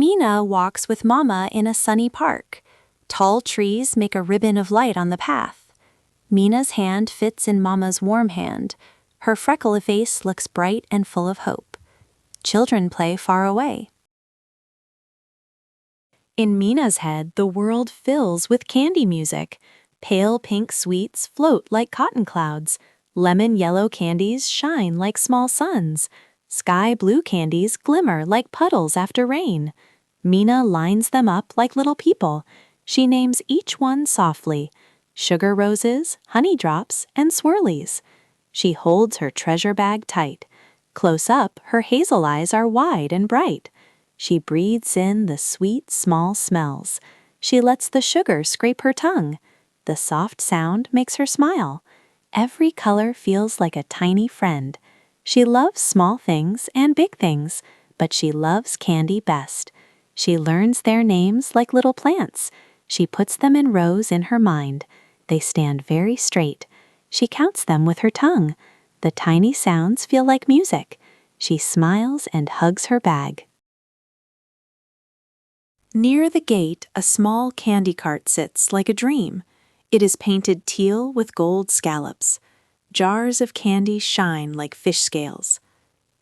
Mina walks with Mama in a sunny park. Tall trees make a ribbon of light on the path. Mina's hand fits in Mama's warm hand. Her freckled face looks bright and full of hope. Children play far away. In Mina's head, the world fills with candy music. Pale pink sweets float like cotton clouds. Lemon-yellow candies shine like small suns. Sky blue candies glimmer like puddles after rain. Mina lines them up like little people. She names each one softly: sugar roses, honey drops, and swirlies. She holds her treasure bag tight. Close up, her hazel eyes are wide and bright. She breathes in the sweet, small smells. She lets the sugar scrape her tongue. The soft sound makes her smile. Every color feels like a tiny friend. She loves small things and big things, but she loves candy best. She learns their names like little plants. She puts them in rows in her mind. They stand very straight. She counts them with her tongue. The tiny sounds feel like music. She smiles and hugs her bag. Near the gate, a small candy cart sits like a dream. It is painted teal with gold scallops. Jars of candy shine like fish scales.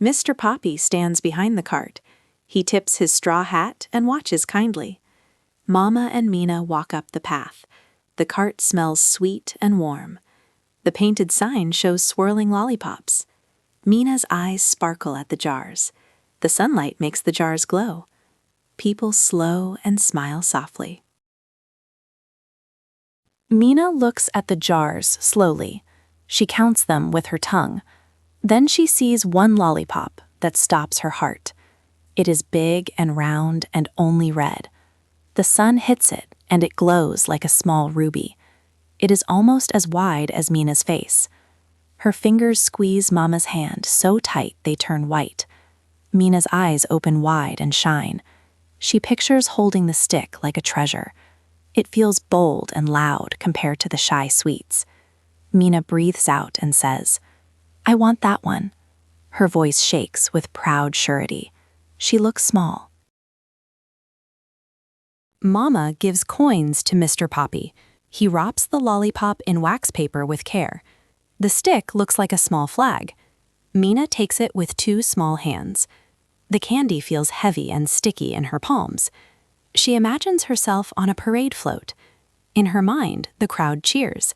Mr. Poppy stands behind the cart. He tips his straw hat and watches kindly. Mama and Mina walk up the path. The cart smells sweet and warm. The painted sign shows swirling lollipops. Mina's eyes sparkle at the jars. The sunlight makes the jars glow. People slow and smile softly. Mina looks at the jars slowly. She counts them with her tongue. Then she sees one lollipop that stops her heart. It is big and round and only red. The sun hits it and it glows like a small ruby. It is almost as wide as Mina's face. Her fingers squeeze Mama's hand so tight they turn white. Mina's eyes open wide and shine. She pictures holding the stick like a treasure. It feels bold and loud compared to the shy sweets. Mina breathes out and says, "I want that one." Her voice shakes with proud surety. She looks small. Mama gives coins to Mr. Poppy. He wraps the lollipop in wax paper with care. The stick looks like a small flag. Mina takes it with two small hands. The candy feels heavy and sticky in her palms. She imagines herself on a parade float. In her mind, the crowd cheers.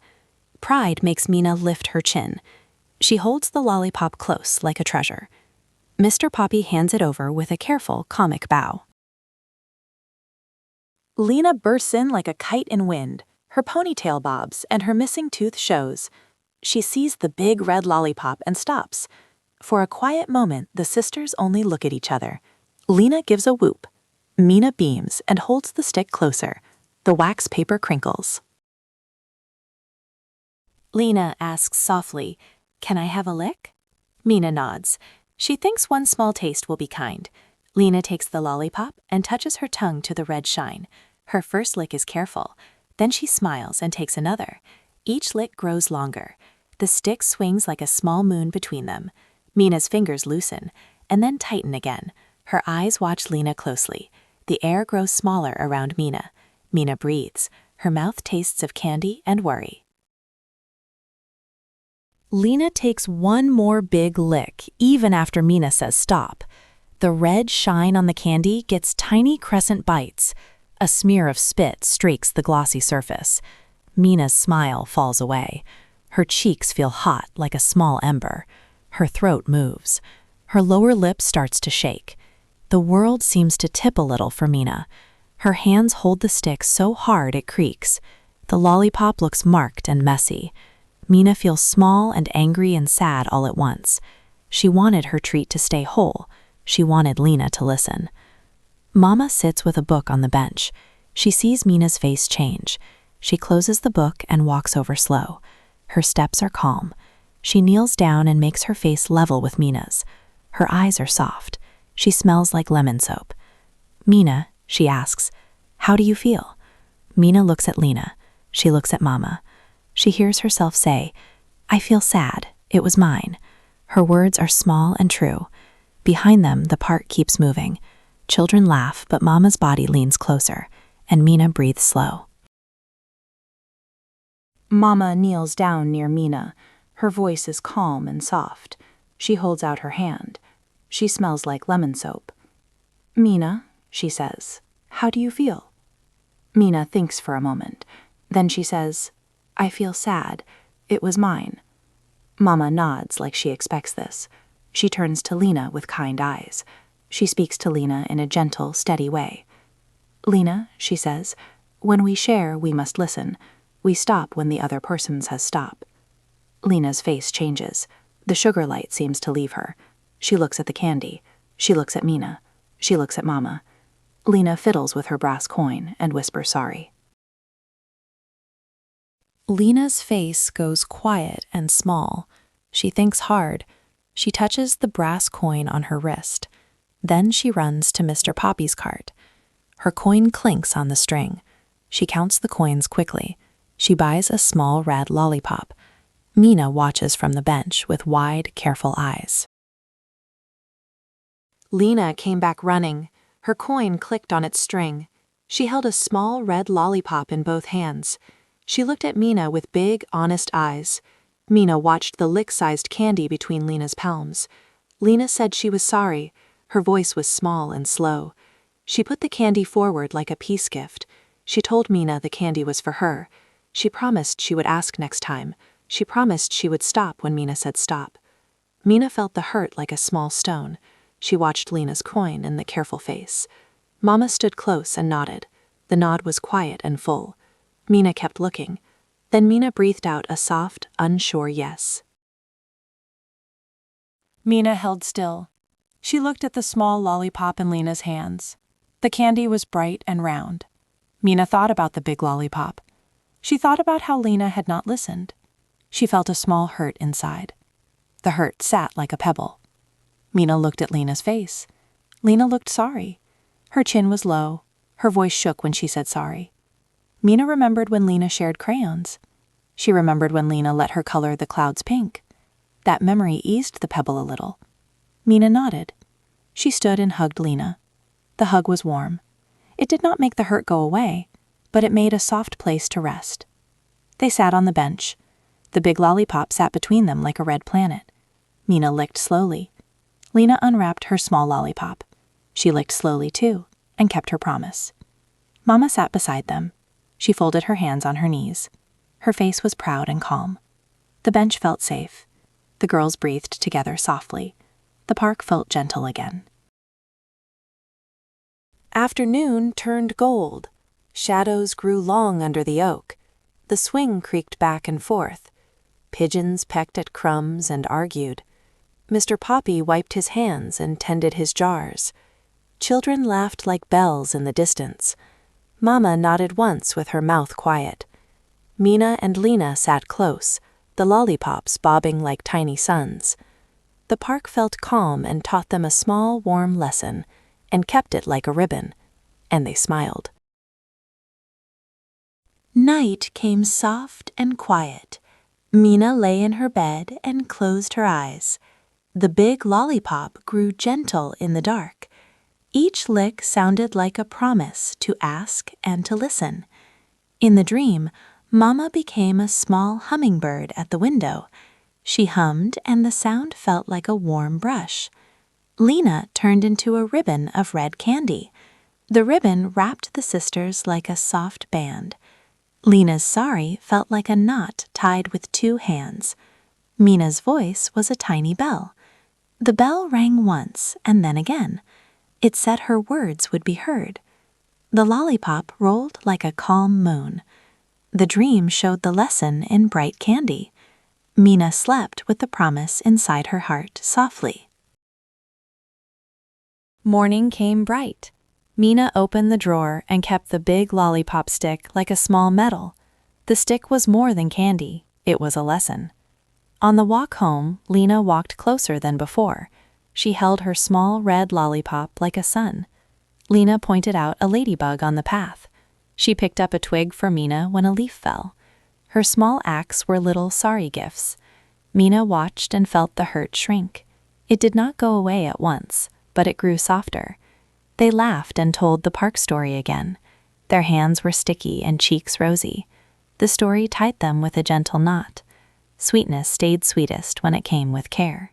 Pride makes Mina lift her chin. She holds the lollipop close like a treasure. Mr. Poppy hands it over with a careful, comic bow. Lina bursts in like a kite in wind. Her ponytail bobs and her missing tooth shows. She sees the big red lollipop and stops. For a quiet moment, the sisters only look at each other. Lina gives a whoop. Mina beams and holds the stick closer. The wax paper crinkles. Lina asks softly, "Can I have a lick?" Mina nods. She thinks one small taste will be kind. Lina takes the lollipop and touches her tongue to the red shine. Her first lick is careful. Then she smiles and takes another. Each lick grows longer. The stick swings like a small moon between them. Mina's fingers loosen and then tighten again. Her eyes watch Lina closely. The air grows smaller around Mina. Mina breathes. Her mouth tastes of candy and worry. Lina takes one more big lick, even after Mina says stop. The red shine on the candy gets tiny crescent bites. A smear of spit streaks the glossy surface. Mina's smile falls away. Her cheeks feel hot like a small ember. Her throat moves. Her lower lip starts to shake. The world seems to tip a little for Mina. Her hands hold the stick so hard it creaks. The lollipop looks marked and messy. Mina feels small and angry and sad all at once. She wanted her treat to stay whole. She wanted Lina to listen. Mama sits with a book on the bench. She sees Mina's face change. She closes the book and walks over slow. Her steps are calm. She kneels down and makes her face level with Mina's. Her eyes are soft. She smells like lemon soap. "Mina," she asks, "how do you feel?" Mina looks at Lina. She looks at Mama. She hears herself say, "I feel sad. It was mine." Her words are small and true. Behind them, the part keeps moving. Children laugh, but Mama's body leans closer, and Mina breathes slow. Mama kneels down near Mina. Her voice is calm and soft. She holds out her hand. She smells like lemon soap. "Mina," she says, "how do you feel?" Mina thinks for a moment. Then she says, "I feel sad. It was mine." Mama nods like she expects this. She turns to Lina with kind eyes. She speaks to Lina in a gentle, steady way. "Lina," she says, "when we share, we must listen. We stop when the other person says stop." Lina's face changes. The sugar light seems to leave her. She looks at the candy. She looks at Mina. She looks at Mama. Lina fiddles with her brass coin and whispers sorry. Lina's face goes quiet and small. She thinks hard. She touches the brass coin on her wrist. Then she runs to Mr. Poppy's cart. Her coin clinks on the string. She counts the coins quickly. She buys a small red lollipop. Mina watches from the bench with wide, careful eyes. Lina came back running. Her coin clicked on its string. She held a small red lollipop in both hands. She looked at Mina with big, honest eyes. Mina watched the lick-sized candy between Lina's palms. Lina said she was sorry. Her voice was small and slow. She put the candy forward like a peace gift. She told Mina the candy was for her. She promised she would ask next time. She promised she would stop when Mina said stop. Mina felt the hurt like a small stone. She watched Lina's coin and the careful face. Mama stood close and nodded. The nod was quiet and full. Mina kept looking. Then Mina breathed out a soft, unsure yes. Mina held still. She looked at the small lollipop in Lina's hands. The candy was bright and round. Mina thought about the big lollipop. She thought about how Lina had not listened. She felt a small hurt inside. The hurt sat like a pebble. Mina looked at Lina's face. Lina looked sorry. Her chin was low. Her voice shook when she said sorry. Mina remembered when Lina shared crayons. She remembered when Lina let her color the clouds pink. That memory eased the pebble a little. Mina nodded. She stood and hugged Lina. The hug was warm. It did not make the hurt go away, but it made a soft place to rest. They sat on the bench. The big lollipop sat between them like a red planet. Mina licked slowly. Lina unwrapped her small lollipop. She licked slowly too, and kept her promise. Mama sat beside them. She folded her hands on her knees. Her face was proud and calm. The bench felt safe. The girls breathed together softly. The park felt gentle again. Afternoon turned gold. Shadows grew long under the oak. The swing creaked back and forth. Pigeons pecked at crumbs and argued. Mr. Poppy wiped his hands and tended his jars. Children laughed like bells in the distance. Mama nodded once with her mouth quiet. Mina and Lina sat close, the lollipops bobbing like tiny suns. The park felt calm and taught them a small, warm lesson, and kept it like a ribbon, and they smiled. Night came soft and quiet. Mina lay in her bed and closed her eyes. The big lollipop grew gentle in the dark. Each lick sounded like a promise to ask and to listen. In the dream, Mama became a small hummingbird at the window. She hummed and the sound felt like a warm brush. Lina turned into a ribbon of red candy. The ribbon wrapped the sisters like a soft band. Lina's sorry felt like a knot tied with 2 hands. Mina's voice was a tiny bell. The bell rang once and then again. It said her words would be heard. The lollipop rolled like a calm moon. The dream showed the lesson in bright candy. Mina slept with the promise inside her heart softly. Morning came bright. Mina opened the drawer and kept the big lollipop stick like a small medal. The stick was more than candy. It was a lesson. On the walk home, Lina walked closer than before. She held her small red lollipop like a sun. Lina pointed out a ladybug on the path. She picked up a twig for Mina when a leaf fell. Her small acts were little sorry gifts. Mina watched and felt the hurt shrink. It did not go away at once, but it grew softer. They laughed and told the park story again. Their hands were sticky and cheeks rosy. The story tied them with a gentle knot. Sweetness stayed sweetest when it came with care.